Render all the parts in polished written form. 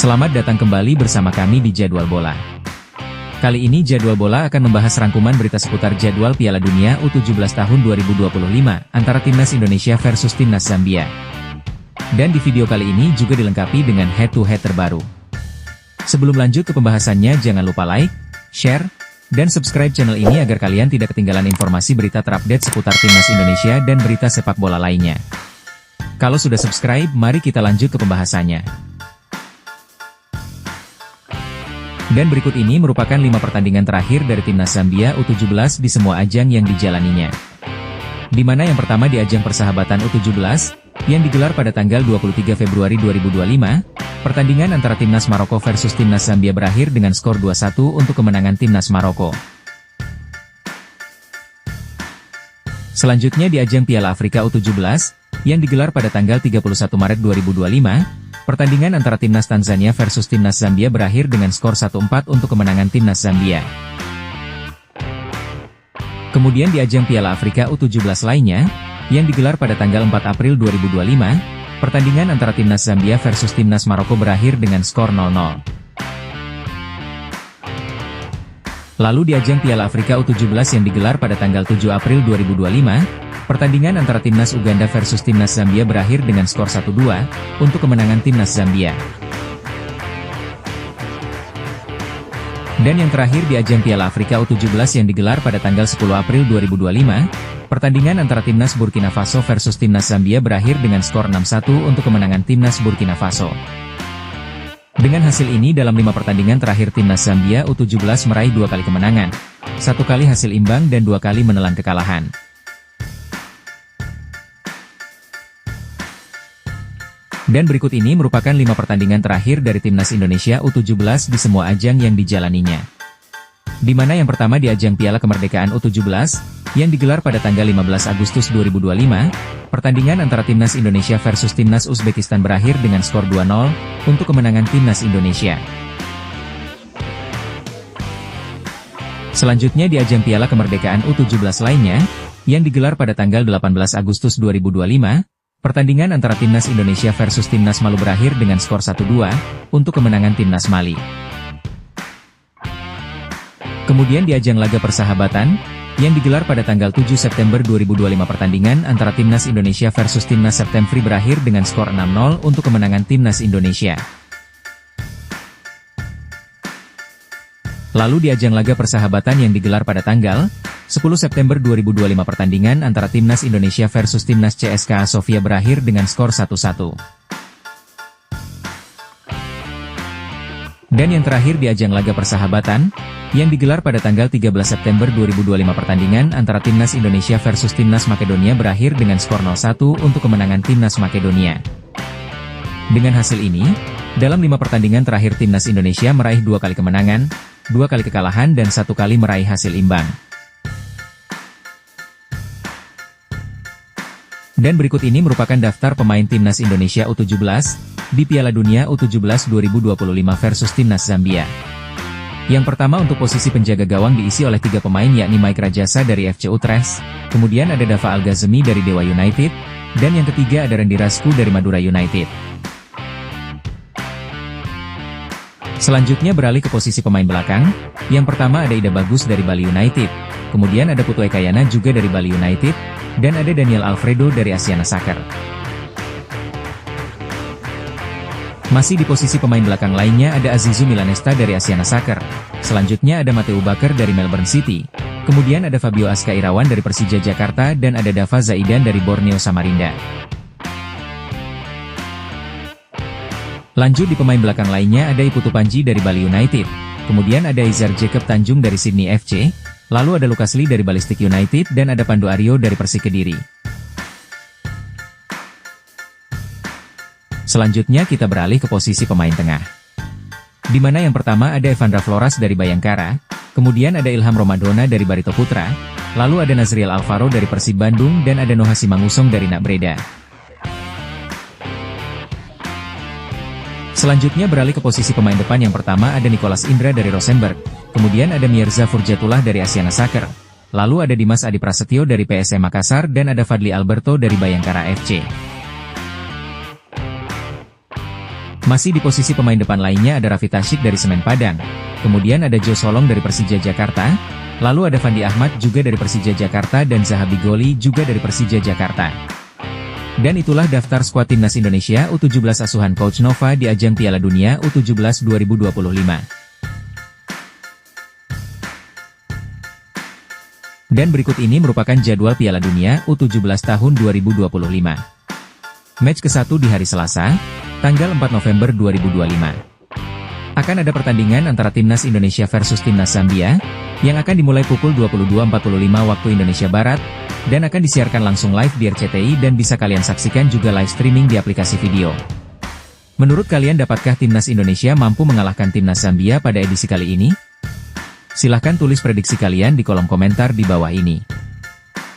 Selamat datang kembali bersama kami di Jadwal Bola. Kali ini Jadwal Bola akan membahas rangkuman berita seputar jadwal Piala Dunia U17 tahun 2025 antara Timnas Indonesia versus Timnas Zambia. Dan di video kali ini juga dilengkapi dengan head-to-head terbaru. Sebelum lanjut ke pembahasannya, jangan lupa like, share, dan subscribe channel ini agar kalian tidak ketinggalan informasi berita terupdate seputar Timnas Indonesia dan berita sepak bola lainnya. Kalau sudah subscribe, mari kita lanjut ke pembahasannya. Dan berikut ini merupakan 5 pertandingan terakhir dari Timnas Zambia U17 di semua ajang yang dijalaninya. Di mana yang pertama di ajang persahabatan U17, yang digelar pada tanggal 23 Februari 2025, pertandingan antara Timnas Maroko versus Timnas Zambia berakhir dengan skor 2-1 untuk kemenangan Timnas Maroko. Selanjutnya di ajang Piala Afrika U17, yang digelar pada tanggal 31 Maret 2025, pertandingan antara Timnas Tanzania versus Timnas Zambia berakhir dengan skor 1-4 untuk kemenangan Timnas Zambia. Kemudian di ajang Piala Afrika U17 lainnya, yang digelar pada tanggal 4 April 2025, pertandingan antara Timnas Zambia versus Timnas Maroko berakhir dengan skor 0-0. Lalu di ajang Piala Afrika U17 yang digelar pada tanggal 7 April 2025, pertandingan antara Timnas Uganda versus Timnas Zambia berakhir dengan skor 1-2, untuk kemenangan Timnas Zambia. Dan yang terakhir di ajang Piala Afrika U17 yang digelar pada tanggal 10 April 2025, pertandingan antara Timnas Burkina Faso versus Timnas Zambia berakhir dengan skor 6-1 untuk kemenangan Timnas Burkina Faso. Dengan hasil ini dalam 5 pertandingan terakhir Timnas Zambia U17 meraih 2 kali kemenangan, 1 kali hasil imbang dan 2 kali menelan kekalahan. Dan berikut ini merupakan 5 pertandingan terakhir dari Timnas Indonesia U17 di semua ajang yang dijalaninya. Di mana yang pertama di ajang Piala Kemerdekaan U17, yang digelar pada tanggal 15 Agustus 2025, pertandingan antara Timnas Indonesia versus Timnas Uzbekistan berakhir dengan skor 2-0, untuk kemenangan Timnas Indonesia. Selanjutnya di ajang Piala Kemerdekaan U17 lainnya, yang digelar pada tanggal 18 Agustus 2025, pertandingan antara Timnas Indonesia versus Timnas Malu berakhir dengan skor 1-2, untuk kemenangan Timnas Mali. Kemudian di ajang laga persahabatan, yang digelar pada tanggal 7 September 2025 pertandingan antara Timnas Indonesia versus Timnas Septemfri berakhir dengan skor 6-0 untuk kemenangan Timnas Indonesia. Lalu di ajang laga persahabatan yang digelar pada tanggal 10 September 2025 pertandingan antara Timnas Indonesia versus Timnas CSKA Sofia berakhir dengan skor 1-1. Dan yang terakhir di ajang laga persahabatan, yang digelar pada tanggal 13 September 2025 pertandingan antara Timnas Indonesia versus Timnas Makedonia berakhir dengan skor 0-1 untuk kemenangan Timnas Makedonia. Dengan hasil ini, dalam 5 pertandingan terakhir Timnas Indonesia meraih 2 kali kemenangan, 2 kali kekalahan dan 1 kali meraih hasil imbang. Dan berikut ini merupakan daftar pemain Timnas Indonesia U17 di Piala Dunia U17 2025 versus Timnas Zambia. Yang pertama untuk posisi penjaga gawang diisi oleh 3 pemain yakni Mike Rajasa dari FC Utrecht, kemudian ada Dava Al-Ghazemi dari Dewa United, dan yang ketiga ada Randy Rasku dari Madura United. Selanjutnya beralih ke posisi pemain belakang, yang pertama ada Ida Bagus dari Bali United, kemudian ada Putu Ekayana juga dari Bali United, dan ada Daniel Alfredo dari Asiana Soccer. Masih di posisi pemain belakang lainnya ada Azizu Milanesta dari Asiana Soccer, selanjutnya ada Mateu Bakar dari Melbourne City, kemudian ada Fabio Aska Irawan dari Persija Jakarta dan ada Dava Zaidan dari Borneo Samarinda. Lanjut di pemain belakang lainnya ada Iputu Panji dari Bali United, kemudian ada Izar Jacob Tanjung dari Sydney FC, lalu ada Lucas Lee dari Ballistic United dan ada Pandu Aryo dari Persik Kediri. Selanjutnya kita beralih ke posisi pemain tengah. Di mana yang pertama ada Evandra Flores dari Bayangkara, kemudian ada Ilham Romadona dari Barito Putra, lalu ada Nazriel Alvaro dari Persib Bandung dan ada Noha Simangusong dari Nak Breda. Selanjutnya beralih ke posisi pemain depan yang pertama ada Nicholas Indra dari Rosenborg, kemudian ada Mirza Furjatullah dari Asiana Soccer, lalu ada Dimas Adi Prasetyo dari PSM Makassar dan ada Fadli Alberto dari Bayangkara FC. Masih di posisi pemain depan lainnya ada Raffi Tashik dari Semen Padang, kemudian ada Jo Solong dari Persija Jakarta, lalu ada Fandi Ahmad juga dari Persija Jakarta dan Zahabi Goli juga dari Persija Jakarta. Dan itulah daftar skuad timnas Indonesia U17 asuhan Coach Nova di ajang Piala Dunia U17 2025. Dan berikut ini merupakan jadwal Piala Dunia U17 tahun 2025. Match ke-1 di hari Selasa, tanggal 4 November 2025. Akan ada pertandingan antara Timnas Indonesia versus Timnas Zambia, yang akan dimulai pukul 22.45 waktu Indonesia Barat, dan akan disiarkan langsung live di RCTI dan bisa kalian saksikan juga live streaming di aplikasi video. Menurut kalian dapatkah Timnas Indonesia mampu mengalahkan Timnas Zambia pada edisi kali ini? Silahkan tulis prediksi kalian di kolom komentar di bawah ini.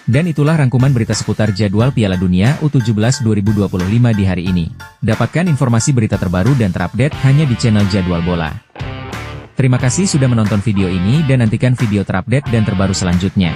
Dan itulah rangkuman berita seputar jadwal Piala Dunia U17 2025 di hari ini. Dapatkan informasi berita terbaru dan terupdate hanya di channel Jadwal Bola. Terima kasih sudah menonton video ini dan nantikan video terupdate dan terbaru selanjutnya.